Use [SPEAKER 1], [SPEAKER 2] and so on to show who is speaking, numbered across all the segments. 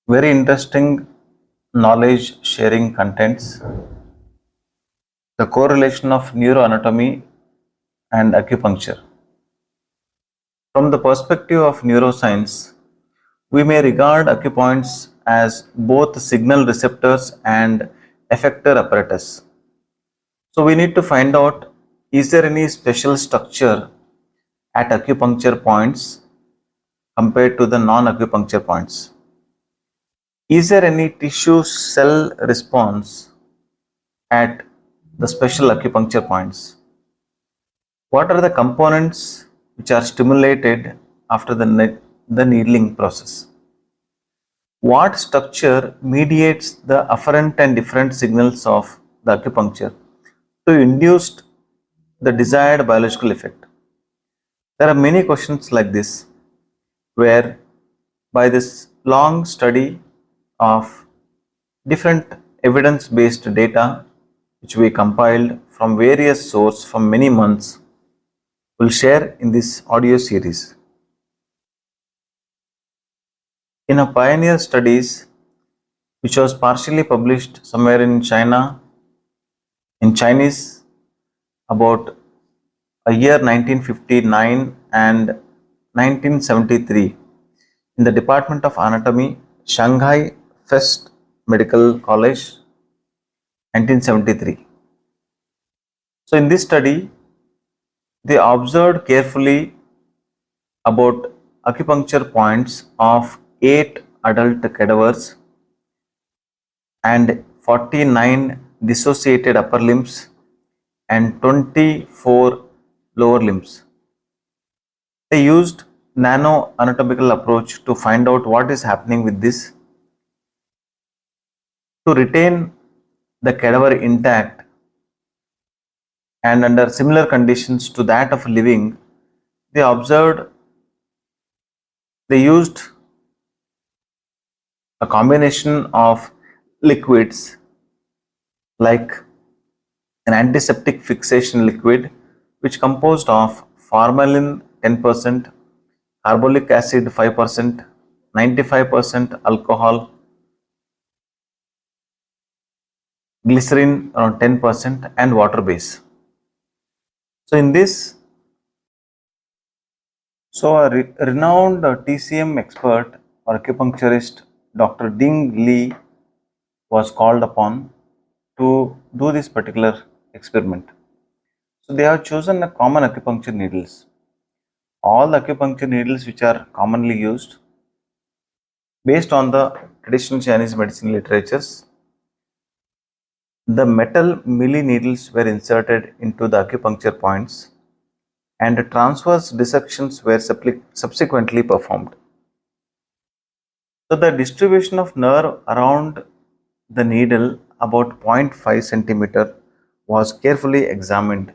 [SPEAKER 1] Very interesting knowledge sharing contents. The correlation of neuroanatomy and acupuncture. From the perspective of neuroscience, we may regard acupoints as both signal receptors and effector apparatus. So we need to find out, is there any special structure at acupuncture points compared to the non-acupuncture points? Is there any tissue cell response at the special acupuncture points? What are the components which are stimulated after the needling process? What structure mediates the afferent and different signals of the acupuncture to induce the desired biological effect? There are many questions like this, where by this long study of different evidence-based data which we compiled from various sources from many months, will share in this audio series. In a pioneer studies which was partially published somewhere in China in Chinese about a year 1959 and 1973 in the Department of Anatomy, Shanghai First Medical College, 1973. So in this study, they observed carefully about acupuncture points of 8 adult cadavers and 49 dissociated upper limbs and 24 lower limbs. They used nano anatomical approach to find out what is happening with this. To retain the cadaver intact and under similar conditions to that of living, they used a combination of liquids like an antiseptic fixation liquid which composed of formalin 10%, carbolic acid 5%, 95% alcohol, glycerin around 10% and water base. So in this, a renowned TCM expert or acupuncturist Dr. Ding Li was called upon to do this particular experiment. So they have chosen a common acupuncture needles. All the acupuncture needles which are commonly used based on the traditional Chinese medicine literatures, the metal milli needles were inserted into the acupuncture points and transverse dissections were subsequently performed. So the distribution of nerve around the needle about 0.5 centimeter was carefully examined.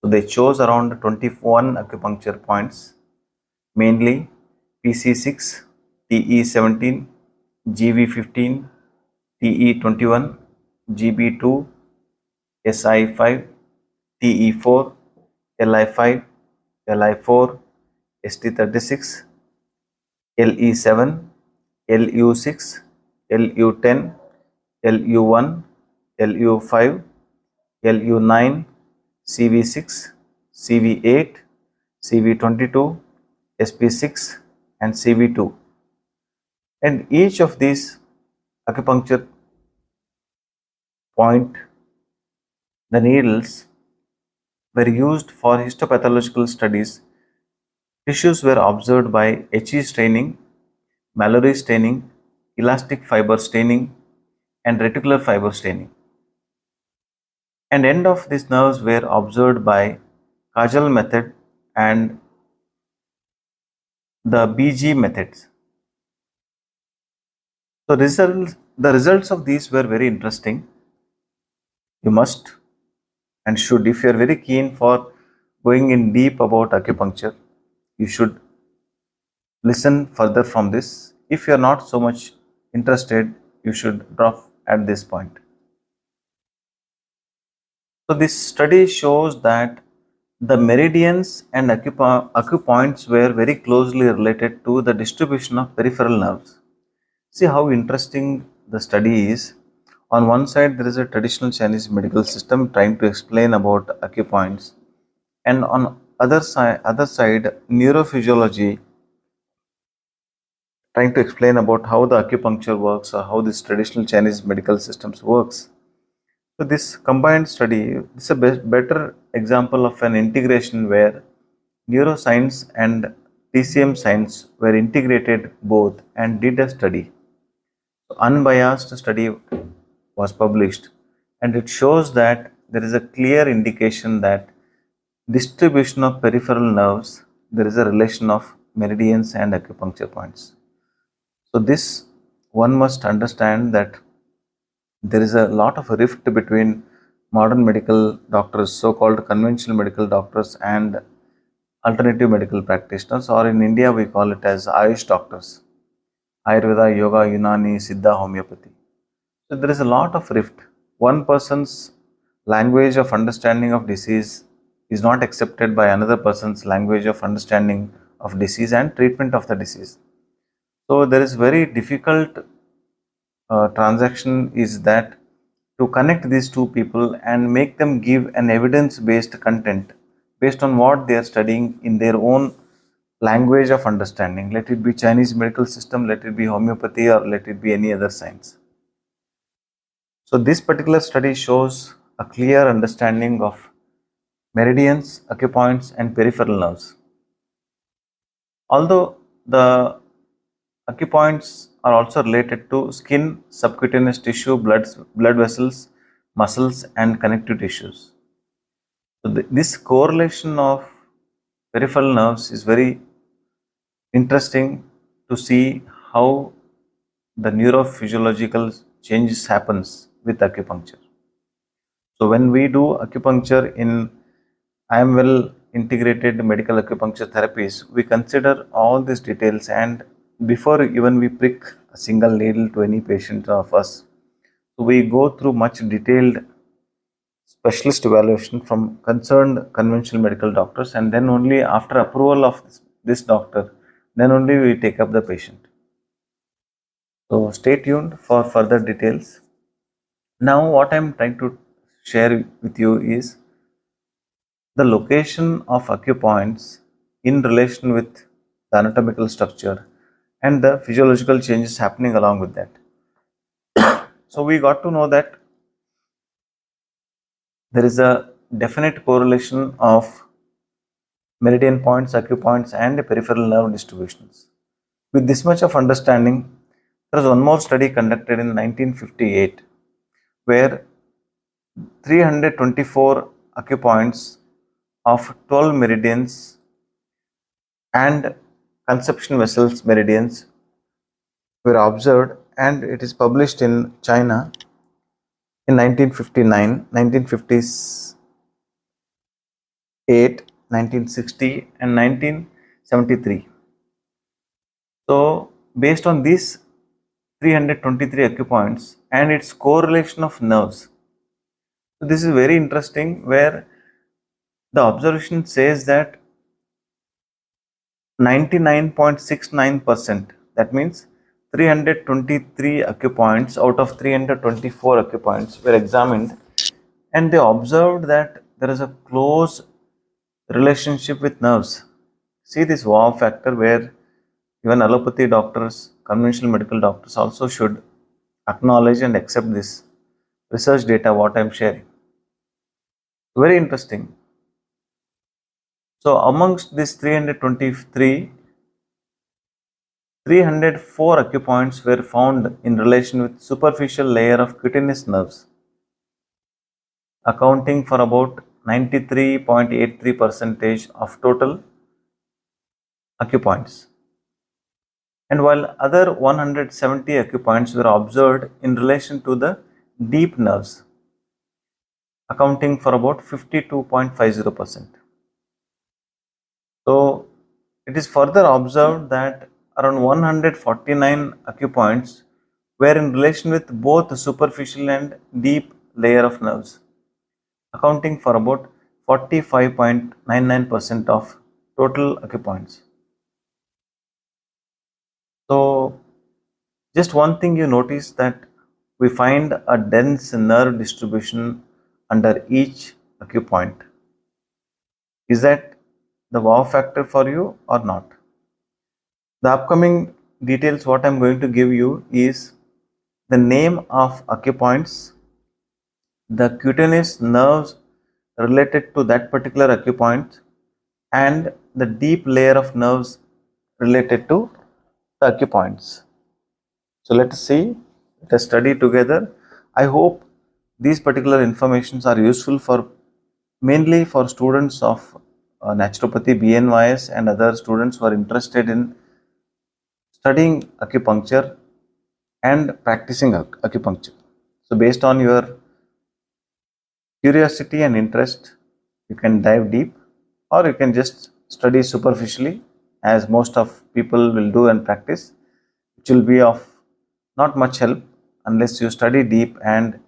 [SPEAKER 1] So they chose around 21 acupuncture points, mainly PC6, TE17, GV15, TE21, GB2, SI5, TE4, LI5, LI4, ST36, LE7, LU6, LU10, LU1, LU5, LU9, CV6, CV8, CV22, SP6 and CV2. And each of these acupuncture point, the needles were used for histopathological studies. Tissues were observed by HE staining, Mallory staining, elastic fiber staining and reticular fiber staining. And end of these nerves were observed by Kajal method and the BG methods. So the results of these were very interesting. You must and should, if you are very keen for going in deep about acupuncture, you should listen further from this. If you are not so much interested, you should drop at this point. So this study shows that the meridians and acupoints were very closely related to the distribution of peripheral nerves. See how interesting the study is. On one side, there is a traditional Chinese medical system trying to explain about acupoints, and on other side, neurophysiology trying to explain about how the acupuncture works or how this traditional Chinese medical systems works. So this combined study is a better example of an integration where neuroscience and TCM science were integrated both and did a study. So unbiased study was published, and it shows that there is a clear indication that distribution of peripheral nerves, there is a relation of meridians and acupuncture points. So this one must understand that there is a lot of rift between modern medical doctors, so-called conventional medical doctors, and alternative medical practitioners, or in India we call it as Ayush doctors, Ayurveda, Yoga, Unani, Siddha, Homeopathy. So there is a lot of rift. One person's language of understanding of disease is not accepted by another person's language of understanding of disease and treatment of the disease. So there is very difficult transaction is that to connect these two people and make them give an evidence based content based on what they are studying in their own language of understanding. Let it be Chinese medical system, let it be homeopathy, or let it be any other science. So this particular study shows a clear understanding of meridians, acupoints, and peripheral nerves. Although the acupoints are also related to skin, subcutaneous tissue, blood vessels, muscles, and connective tissues. So this correlation of peripheral nerves is very interesting to see how the neurophysiological changes happens with acupuncture. So when we do acupuncture in I am well integrated medical acupuncture therapies, we consider all these details, and before even we prick a single needle to any patient of us, so we go through much detailed specialist evaluation from concerned conventional medical doctors, and then only after approval of this doctor, then only we take up the patient. So stay tuned for further details. Now what I am trying to share with you is the location of acupoints in relation with the anatomical structure and the physiological changes happening along with that. So we got to know that there is a definite correlation of meridian points, acupoints, and peripheral nerve distributions. With this much of understanding, there was one more study conducted in 1958 where 324 acupoints of 12 meridians and conception vessels meridians were observed, and it is published in China in 1959, 1958, 1960, and 1973. So based on these 323 acupoints and its correlation of nerves, so this is very interesting, where the observation says that 99.69%, that means 323 acupoints out of 324 acupoints were examined, and they observed that there is a close relationship with nerves. See this wow factor, where even allopathy doctors, conventional medical doctors also should acknowledge and accept this research data what I am sharing. Very interesting. So amongst these 323, 304 acupoints were found in relation with superficial layer of cutaneous nerves, accounting for about 93.83% of total acupoints. And while other 170 acupoints were observed in relation to the deep nerves, accounting for about 52.50%. So it is further observed that around 149 acupoints were in relation with both superficial and deep layer of nerves, accounting for about 45.99% of total acupoints. So just one thing you notice that we find a dense nerve distribution under each acupoint. Is that the wow factor for you or not? The upcoming details what I am going to give you is the name of acupoints, the cutaneous nerves related to that particular acupoint, and the deep layer of nerves related to the acupoints. So let us see, let us study together. I hope these particular informations are useful for mainly for students of naturopathy, BNYS, and other students who are interested in studying acupuncture and practicing acupuncture. So based on your curiosity and interest, you can dive deep, or you can just study superficially, as most of people will do and practice, which will be of not much help unless you study deep and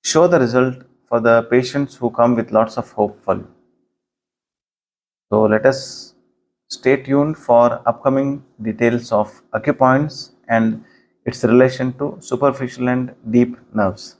[SPEAKER 1] show the result for the patients who come with lots of hope for you. So let us stay tuned for upcoming details of acupoints and its relation to superficial and deep nerves.